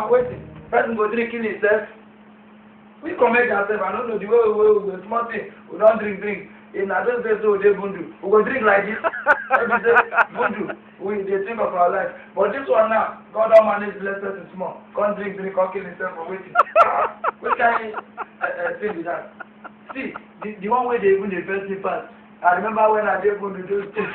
Wait. Person go drink kill himself. We come make ourselves. I don't know the way we small thing. We don't drink. In I don't say so they bundu. We go drink like this. Every day bundu. We they think of our life. But this one now, God don't manage bless person small. Can't drink, can't kill himself for waiting. What kind of thing is that? See, the one way they even the first pass. I remember when I did bundu those things.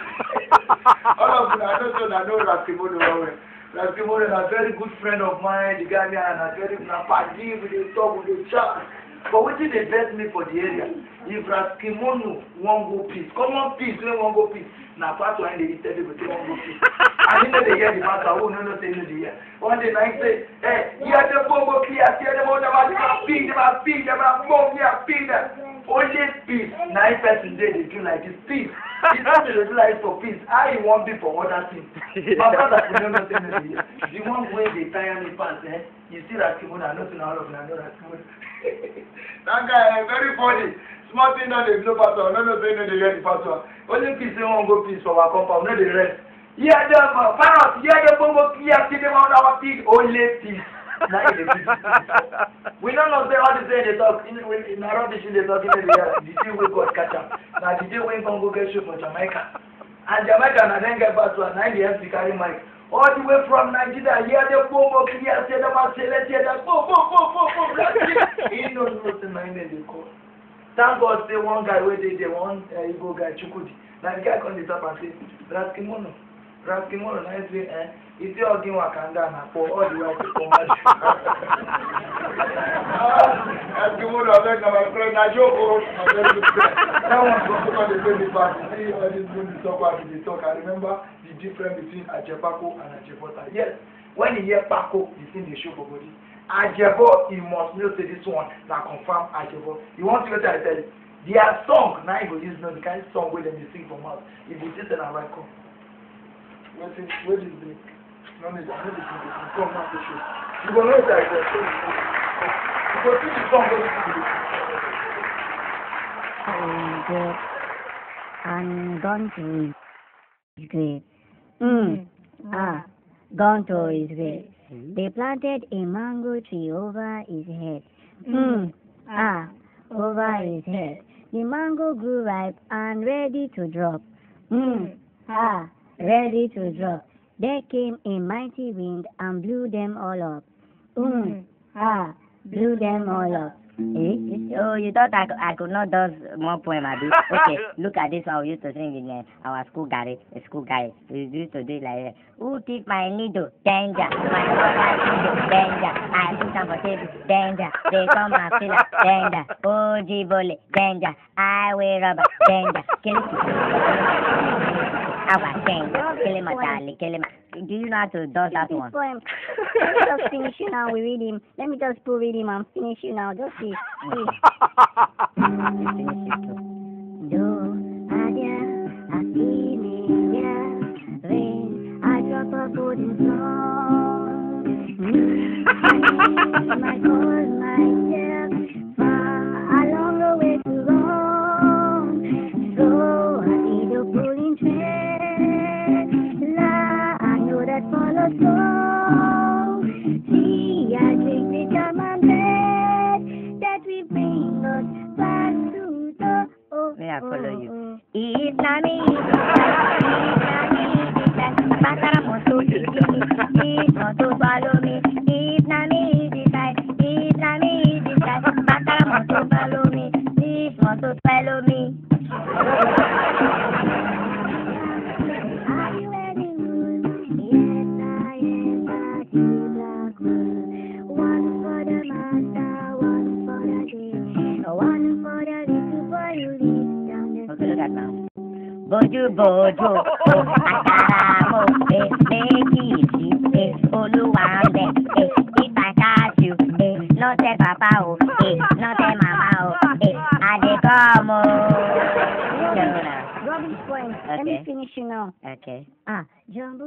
All of them I don't know Raskimodo well. Raskimodo is a very good friend of mine, the guy and a very party with the talk with the chat. But what did they best me for the area? If Raskimono won't go peace, common peace, they won't go peace. Now, part one they tell people they won't go peace. I didn't know they hear the matter. Oh, no, say no, they hear. One day, I say, hey, you have the bomb clear, see them all, them have ping, them have bomb, they have ping them. Only peace. 9 persons they do like this. Peace. It's not to do like for peace. I want people for other things. My brother, you don't know say no, they hear. The one way they tie me pants, you see that Kimono, I know all of them, I know that Kimono. That guy very funny. Small thing now they no pastor, no say no they hear the pastor. Only peace they won't go peace for our compound, no they rest. Hear them parrot, hear them go clear, see them on our pig, only peace. Now they peace. We don't know say all the day they talk in rubbish they talk in the day we got catch up. Now the day when Congo get show for Jamaica. And Jamaica and then get back to a 9 years to carry mic. All the way from Nigeria, hear the boom, clear, say them and say, let's hear that boom, he knows what's in mind they call. Thank God, say one guy where they want Igbo guy, Chukudi. Now the guy comes up and say, Raskimono, nice way, it's your game Wakanda for all the way to come out. Raskimono, I beg my friend, ajebo. That one's going to the baby party. See all these people talk about the talk. I remember the difference between ajebo and ajebo. Yes, when you hear pako, you see the show for body. Ajebo, you must know say this one that confirm ajebo. You want to get I tell you, their song now you go use know the kind of song where they sing from us. If you sit and I come, where is the no need I know the sing come now to show. You go know it like that. You go see the song go to the I'm gone to his grave. Gone to his grave. They planted a mango tree over his head. Over his head. The mango grew ripe and ready to drop. Ready to drop. There came a mighty wind and blew them all up. Blew them all up. Oh, you thought I could not do more poem, Abi? Okay, look at this one we used to sing in our school guy. We used to do it like, who took my needle? Danger. My needle. Danger. I put some for table. Danger. They come and fill up. Danger. Oh, Jibole. Danger. I will rubber. Danger. Kill it. Kill him, darling. Kill him. Do you know how to do that one? Poem. Let me just finish you now. We read him. Let me just read him and finish you now. Just see. Do adia, I see me, yeah. Rain, I drop a golden song. I call myself far along the way to roam. So I need a pulling train. I know that follows so. See, I drink the German bread that we bring us back to the. May I follow you? It's not me. It's not to follow me. It's not me. It's not me. It's to follow me. It's not to follow me. Are you ready? Yes, I am. One for the master, one for the day, one for the little boy who lives down the street. Okay, look at now. Bojo, Ataramo, Mekisi, Oluwambe, if I catch you, not a papa, not a mama, Adekamo. Rubbish point. Okay. Let me finish you now. Okay. Jumbo,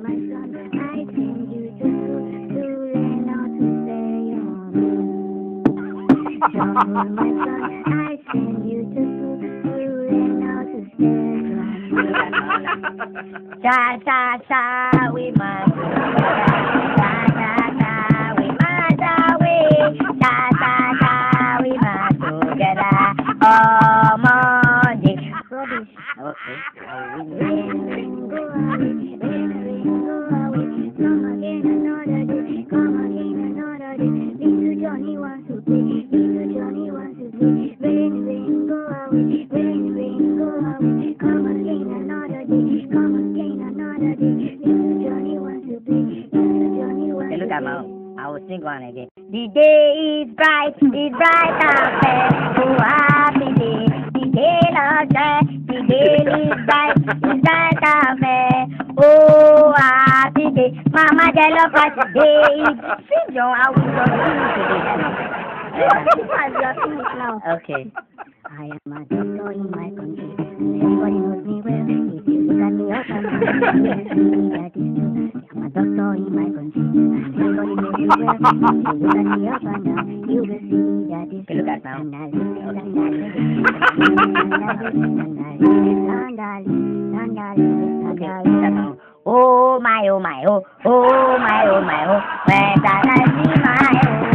my son, I send you to learn how to stay on. Jumbo, my son, I send you to learn how to stay on. Cha, we must. Sa sa sa, we must together. Oh, Monday. Rubbish. Okay. Come again another day. Come again another day. Little Johnny wants to play. Little Johnny wants to play. Rain, rain, go away. Rain, rain, go away. Come again another day. Come again another day. Little Johnny wants to play. Little Johnny wants to play. Look at my. I will sing one again. The day is bright and fair. Oh, happy day. The day not sad. The day is bright and fair. Oh, happy day. Mama, jello patch day. Sing your out of Okay. I am a doctor in my country. Everybody knows me well. If you look at me up and down, that is true. I'm a doctor in my country. Everybody knows me well. If you look at me up and down, you will see that is true. Look at now. Oh my, oh my, oh, oh my, oh my, oh. When I see my oh.